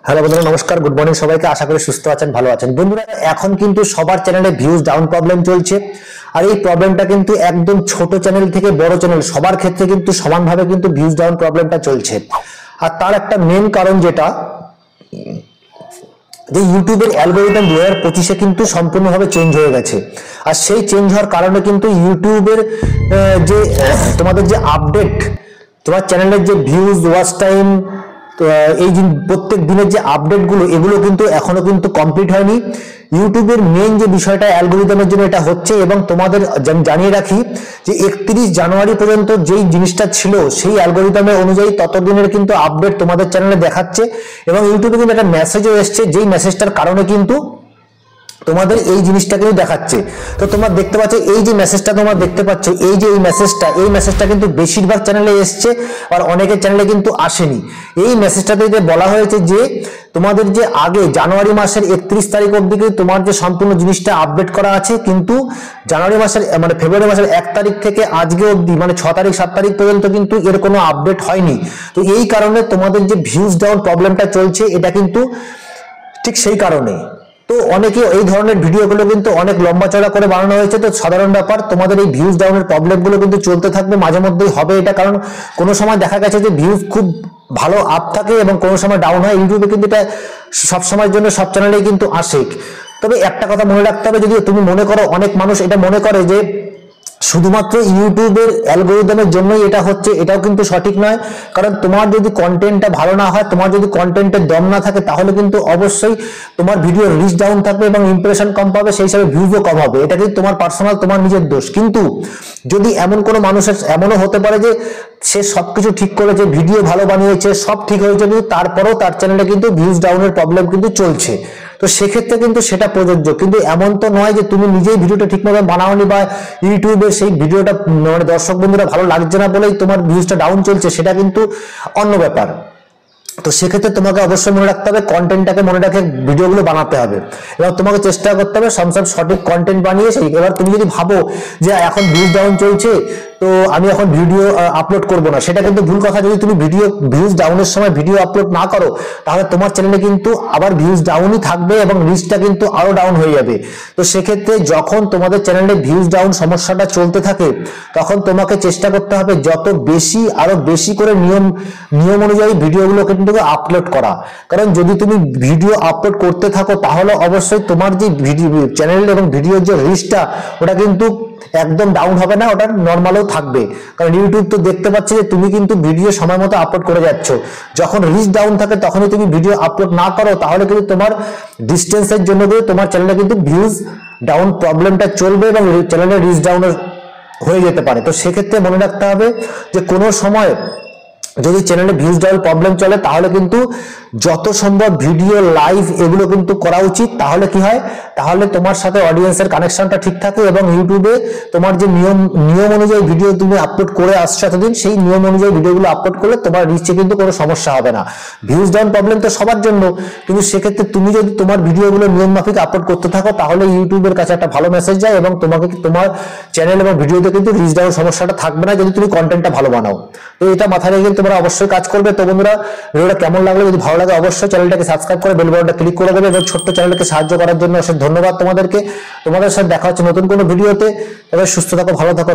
Hello বন্ধুরা, নমস্কার, good morning সবাইকে। আশা করি সুস্থ আছেন, ভালো আছেন। বন্ধুরা, এখন কিন্তু সবার চ্যানেলে ভিউজ ডাউন প্রবলেম চলছে। আর এই প্রবলেমটা কিন্তু একদম ছোট চ্যানেল থেকে বড় চ্যানেল সবার ক্ষেত্রে কিন্তু সমানভাবে কিন্তু ভিউজ ডাউন প্রবলেমটা চলছে। আর তার একটা মেন কারণ যেটা, যে ইউটিউবের অ্যালগোরিদম 2025-এ কিন্তু সম্পূর্ণভাবে চেঞ্জ হয়ে গেছে। আর সেই চেঞ্জ হওয়ার কারণে কিন্তু ইউটিউবের যে তোমাদের যে আপডেট, তোমার চ্যানেলের যে ভিউজ, ওয়াচ টাইম, এই প্রত্যেক দিনের যে আপডেটগুলো, এগুলো কিন্তু এখনো কিন্তু কমপ্লিট হয়নি। ইউটিউবের মেন যে বিষয়টা অ্যালগোরিদমের জন্য এটা হচ্ছে, এবং তোমাদের জানিয়ে রাখি যে 31 জানুয়ারি পর্যন্ত যেই জিনিসটা ছিল সেই অ্যালগোরিদমের অনুযায়ী ততদিনের কিন্তু আপডেট তোমাদের চ্যানেলে দেখাচ্ছে। এবং ইউটিউবে কিন্তু একটা মেসেজও এসছে, যেই মেসেজটার কারণে কিন্তু তোমাদের এই জিনিসটা কিন্তু দেখাচ্ছে। তো তোমরা দেখতে পাচ্ছ এই যে মেসেজটা তোমরা দেখতে পাচ্ছ, এই যে এই মেসেজটা কিন্তু বেশিরভাগ চ্যানেলে এসছে, আর অনেকের চ্যানেলে কিন্তু আসেনি। এই মেসেজটাতে যে বলা হয়েছে যে তোমাদের যে আগে জানুয়ারি মাসের 31 তারিখ অবধি তোমার যে সম্পূর্ণ জিনিসটা আপডেট করা আছে, কিন্তু জানুয়ারি মাসের মানে ফেব্রুয়ারি মাসের 1 তারিখ থেকে আজকে অবধি মানে 6 তারিখ 7 তারিখ পর্যন্ত কিন্তু এর কোনো আপডেট হয়নি। তো এই কারণে তোমাদের যে ভিউজ ডাউন প্রবলেমটা চলছে, এটা কিন্তু ঠিক সেই কারণে। তো অনেকে এই ধরনের ভিডিওগুলো কিন্তু অনেক লম্বা চড়া করে বানানো হয়েছে। তো সাধারণ ব্যাপার, তোমাদের এই ভিউজ ডাউনের প্রবলেমগুলো কিন্তু চলতে থাকবে, মাঝে মধ্যেই হবে এটা। কারণ কোনো সময় দেখা গেছে যে ভিউজ খুব ভালো আপ থাকে এবং কোনো সময় ডাউন হয়। ইউটিউবে কিন্তু এটা সবসময়ের জন্য সব চ্যানেলেই কিন্তু আসে। তবে একটা কথা মনে রাখতে হবে, যদি তুমি মনে করো, অনেক মানুষ এটা মনে করে যে শুধুমাত্র ইউটিউবের অ্যালগোরিদমের জন্যই এটা হচ্ছে, এটাও কিন্তু সঠিক নয়। কারণ তোমার যদি কন্টেন্টটা ভালো না হয়, তোমার যদি কন্টেন্টের দম না থাকে, তাহলে কিন্তু অবশ্যই তোমার ভিডিও রিচ ডাউন থাকবে এবং ইমপ্রেশন কম পাবে, সেই হিসাবে ভিউজও কম হবে। এটা কিন্তু তোমার পার্সোনাল, তোমার নিজের দোষ। কিন্তু যদি এমন কোনো মানুষের এমনও হতে পারে যে সে সবকিছু ঠিক করেছে, ভিডিও ভালো বানিয়েছে, সব ঠিক হয়েছে, কিন্তু তারপরেও তার চ্যানেলে কিন্তু ভিউজ ডাউনের প্রবলেম কিন্তু চলছে, তো সেক্ষেত্রে কিন্তু সেটা প্রযোজ্য। কিন্তু এমন তো নয় যে তুমি নিজেই ভিডিওটা ঠিকমতো বানাওনি, বা ইউটিউবে সেই ভিডিওটা মানে দর্শক বন্ধুরা ভালো লাগছে না বলেই তোমার ভিউজটা ডাউন চলছে, সেটা কিন্তু অন্য ব্যাপার। তো সেক্ষেত্রে তোমাকে অবশ্যই মনে রাখতে হবে, কন্টেন্টটাকে মনে রাখে ভিডিওগুলো বানাতে হবে, এবং তোমাকে চেষ্টা করতে হবে সব সঠিক কন্টেন্ট বানিয়ে সেই। এবার তুমি যদি ভাবো যে এখন ভিউজ ডাউন চলছে, তো আমি এখন ভিডিও আপলোড করব না, সেটা কিন্তু ভুল কথা। যদি তুমি ভিউজ ডাউনের সময় ভিডিও আপলোড না করো, তাহলে তোমার চ্যানেলে কিন্তু আবার ভিউজ ডাউনই থাকবে এবং রিচটা কিন্তু আরো ডাউন হয়ে যাবে। তো সেক্ষেত্রে যখন তোমাদের চ্যানেলে ভিউজ ডাউন সমস্যাটা চলতে থাকে, তখন তোমাকে চেষ্টা করতে হবে যত বেশি আরো বেশি করে নিয়ম অনুযায়ী ভিডিওগুলো কিন্তু আপলোড করা। কারণ যদি তুমি ভিডিও আপলোড করতে থাকো, তাহলে অবশ্যই তোমার যে ভিডিও চ্যানেল এবং ভিডিওর যে রিচটা, ওটা কিন্তু একদম ডাউন হবে না, ওটা নর্মালও থাকবে। কারণ ইউটিউব তো দেখতে পাচ্ছে যে তুমি কিন্তু ভিডিও সময় মতো আপলোড করে যাচ্ছ। যখন রিচ ডাউন থাকে, তখনই তুমি ভিডিও আপলোড না করো, তাহলে কিন্তু তোমার ডিস্টেন্সের জন্য কিন্তু তোমার চ্যানেলে কিন্তু ভিউজ ডাউন প্রবলেমটা চলবে এবং চ্যানেলের রিচ ডাউন হয়ে যেতে পারে। তো সেক্ষেত্রে মনে রাখতে হবে যে কোনো সময় যদি চ্যানেলে ভিউজ ডাউন প্রবলেম চলে, তাহলে কিন্তু যত সম্ভব ভিডিও লাইভ এগুলো কিন্তু করা উচিত। তাহলে কি হয়, তাহলে তোমার সাথে অডিয়েন্সের কানেকশনটা ঠিক থাকে, এবং ইউটিউবে তোমার যে নিয়ম অনুযায়ী ভিডিও তুমি আপলোড করে আসছো এতদিন, সেই নিয়ম অনুযায়ী ভিডিওগুলো আপলোড করলে তোমার রিচে কিন্তু কোনো সমস্যা হবে না। ভিউজ ডাউন প্রবলেম তো সবার জন্য, কিন্তু সেক্ষেত্রে তুমি যদি তোমার ভিডিওগুলো নিয়ম মাফিক আপলোড করতে থাকো, তাহলে ইউটিউবের কাছে একটা ভালো মেসেজ যায়, এবং তোমাকে তোমার চ্যানেল এবং ভিডিওতে কিন্তু রিচ ডাউন সমস্যাটা থাকবে না, যদি তুমি কন্টেন্টটা ভালো বানাও। তো এটা মাথায় রেখে তোমরা অবশ্যই কাজ করবে। তো বন্ধুরা, ভিডিওটা কেমন লাগলো, যদি ভালো লাগে অবশ্যই চ্যানেলটাকে সাবস্ক্রাইব করে বেল বাটনটা ক্লিক করে দেবে, এবং ছোট্ট চ্যানেলকে সাহায্য করার জন্য অশেষ ধন্যবাদ তোমাদেরকে। তোমাদের সাথে দেখা হচ্ছে নতুন কোনো ভিডিওতে। তবে সুস্থ থাকো, ভালো থাকো।